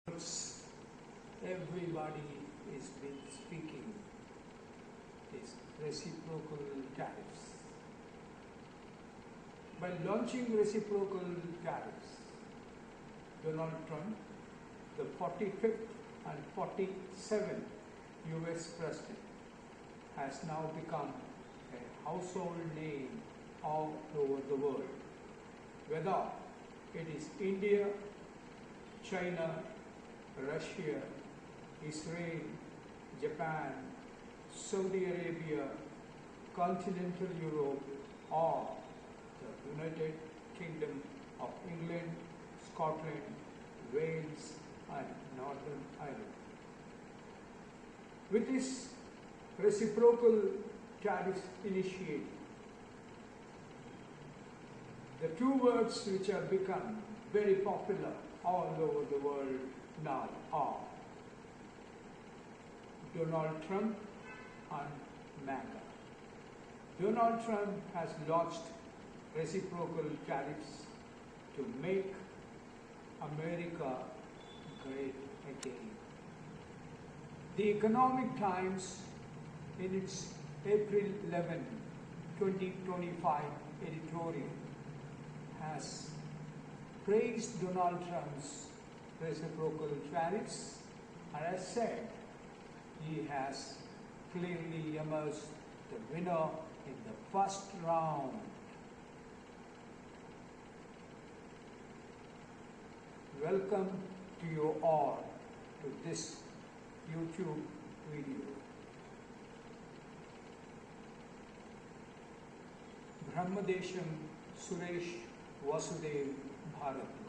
Everybody is been speaking is reciprocal tariffs. By launching reciprocal tariffs, Donald Trump, the 45th and 47th US President, has now become a household name all over the world. Whether it is India, China, Russia, Israel, Japan, Saudi Arabia, continental Europe, or the United Kingdom of England, Scotland, Wales, and Northern Ireland. With this reciprocal tariff initiative, the two words which have become very popular all over the world now are Donald Trump and MAGA. Donald Trump has launched reciprocal tariffs to make America great again. The Economic Times, in its April 11, 2025 editorial, has praised Donald Trump's reciprocal tariffs and has said he has clearly emerged the winner in the first round. Welcome to you all to this YouTube video. Brahmadesham, Suresh, Vasudev, Bharadwaj.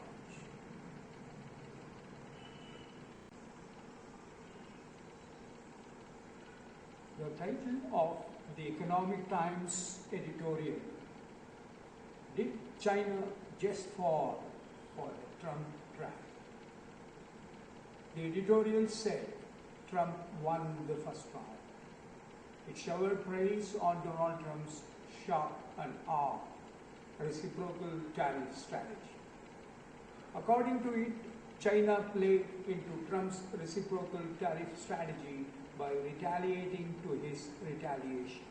The title of the Economic Times editorial: Did China just fall for the Trump trap? The editorial said Trump won the first round. It showered praise on Donald Trump's shock and awe reciprocal tariff strategy. According to it, China played into Trump's reciprocal tariff strategy by retaliating to his retaliation.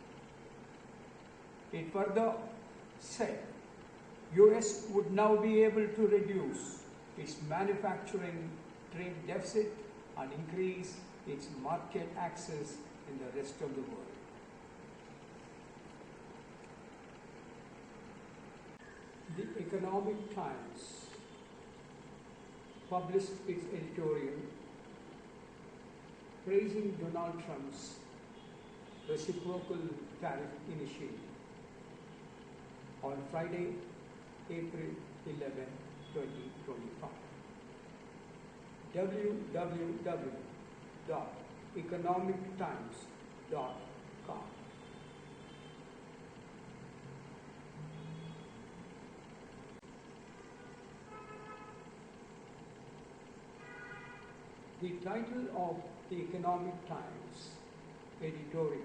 It further said US would now be able to reduce its manufacturing trade deficit and increase its market access in the rest of the world. The Economic Times published its editorial praising Donald Trump's reciprocal tariff initiative on Friday, April 11, 2025. www.economictimes.com. The title of the Economic Times editorial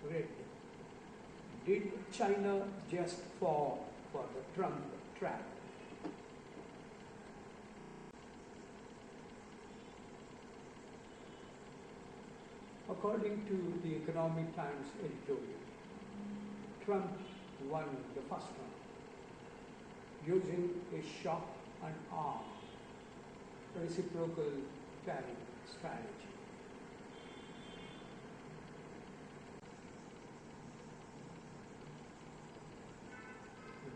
read, Did China just fall for the Trump trap? According to the Economic Times editorial, Trump won the first round using a shock and awe reciprocal tariff strategy.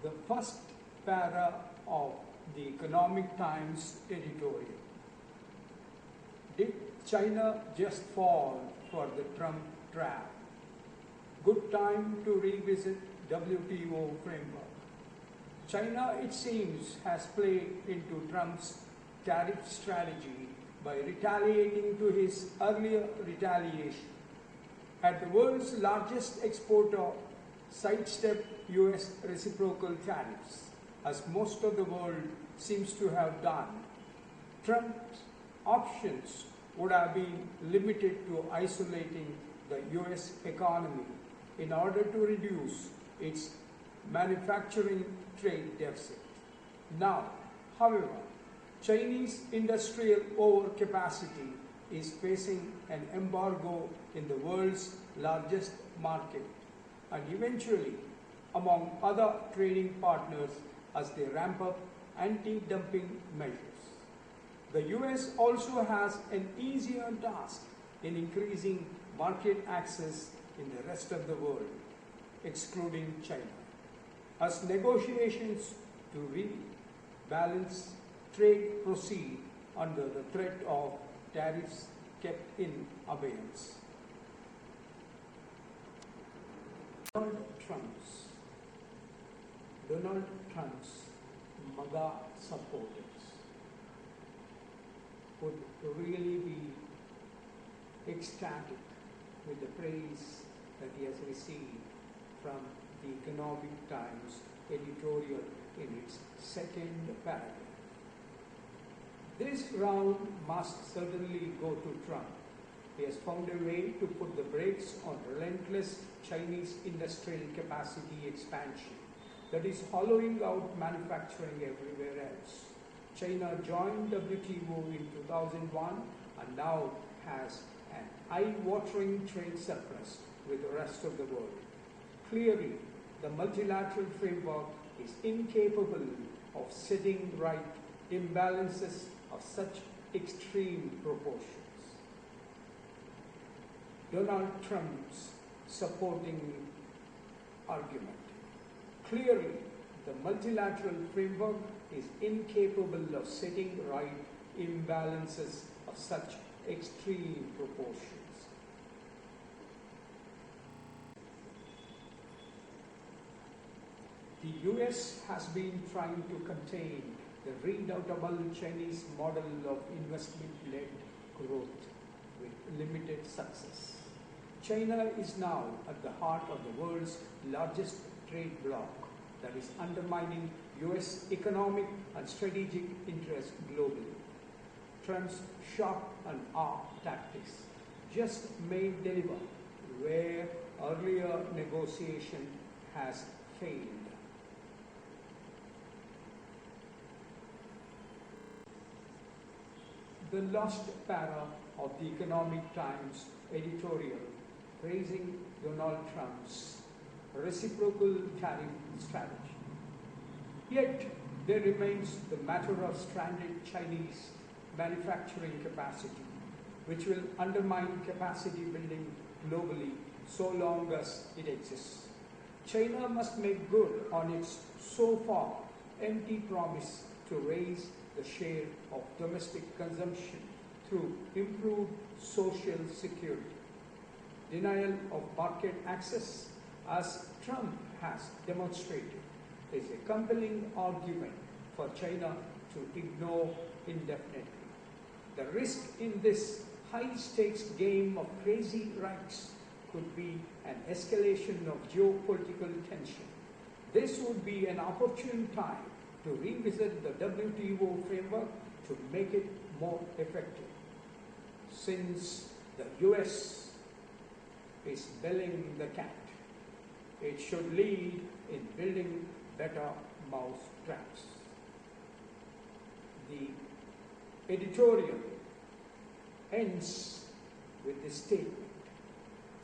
The first para of the Economic Times editorial: Did China just fall for the Trump trap? Good time to revisit WTO framework. China, it seems, has played into Trump's tariff strategy by retaliating to his earlier retaliation. Had the world's largest exporter sidestepped US reciprocal tariffs, as most of the world seems to have done, Trump's options would have been limited to isolating the US economy in order to reduce its manufacturing trade deficit. Now, however, Chinese industrial overcapacity is facing an embargo in the world's largest market and eventually among other trading partners as they ramp up anti-dumping measures. The US also has an easier task in increasing market access in the rest of the world, excluding China, as negotiations to rebalance trade proceed under the threat of tariffs kept in abeyance. Donald Trump's MAGA supporters would really be ecstatic with the praise that he has received from the Economic Times editorial in its second paragraph. This round must certainly go to Trump. He has found a way to put the brakes on relentless Chinese industrial capacity expansion that is hollowing out manufacturing everywhere else. China joined WTO in 2001 and now has an eye-watering trade surplus with the rest of the world. Clearly, the multilateral framework is incapable of setting right imbalances of such extreme proportions. Donald Trump's supporting argument. Clearly, the multilateral framework is incapable of setting right imbalances of such extreme proportions. The US has been trying to contain the redoubtable Chinese model of investment-led growth with limited success. China is now at the heart of the world's largest trade bloc that is undermining US economic and strategic interests globally. Trump's shock and awe tactics just may deliver where earlier negotiation has failed. The last para of the Economic Times editorial praising Donald Trump's reciprocal tariff strategy. Yet, there remains the matter of stranded Chinese manufacturing capacity, which will undermine capacity building globally so long as it exists. China must make good on its so far empty promise to raise the share of domestic consumption through improved social security. Denial of market access, as Trump has demonstrated, is a compelling argument for China to ignore indefinitely. The risk in this high-stakes game of crazy rights could be an escalation of geopolitical tension. This would be an opportune time to revisit the WTO framework to make it more effective. Since the US is belling the cat, it should lead in building better mousetraps. The editorial ends with this statement.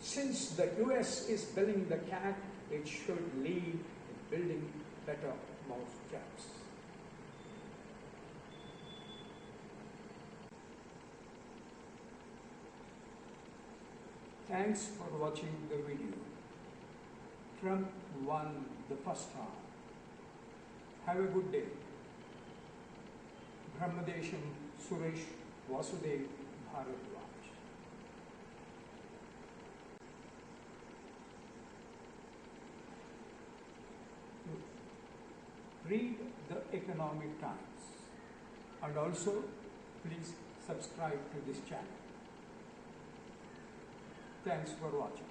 Since the US is belling the cat, it should lead in building better mousetraps. Thanks for watching the video. Trump won the first round. Have a good day. Brahmadesham, Suresh, Vasudev, Bharadwaj. Read the Economic Times and also please subscribe to this channel. Thanks for watching.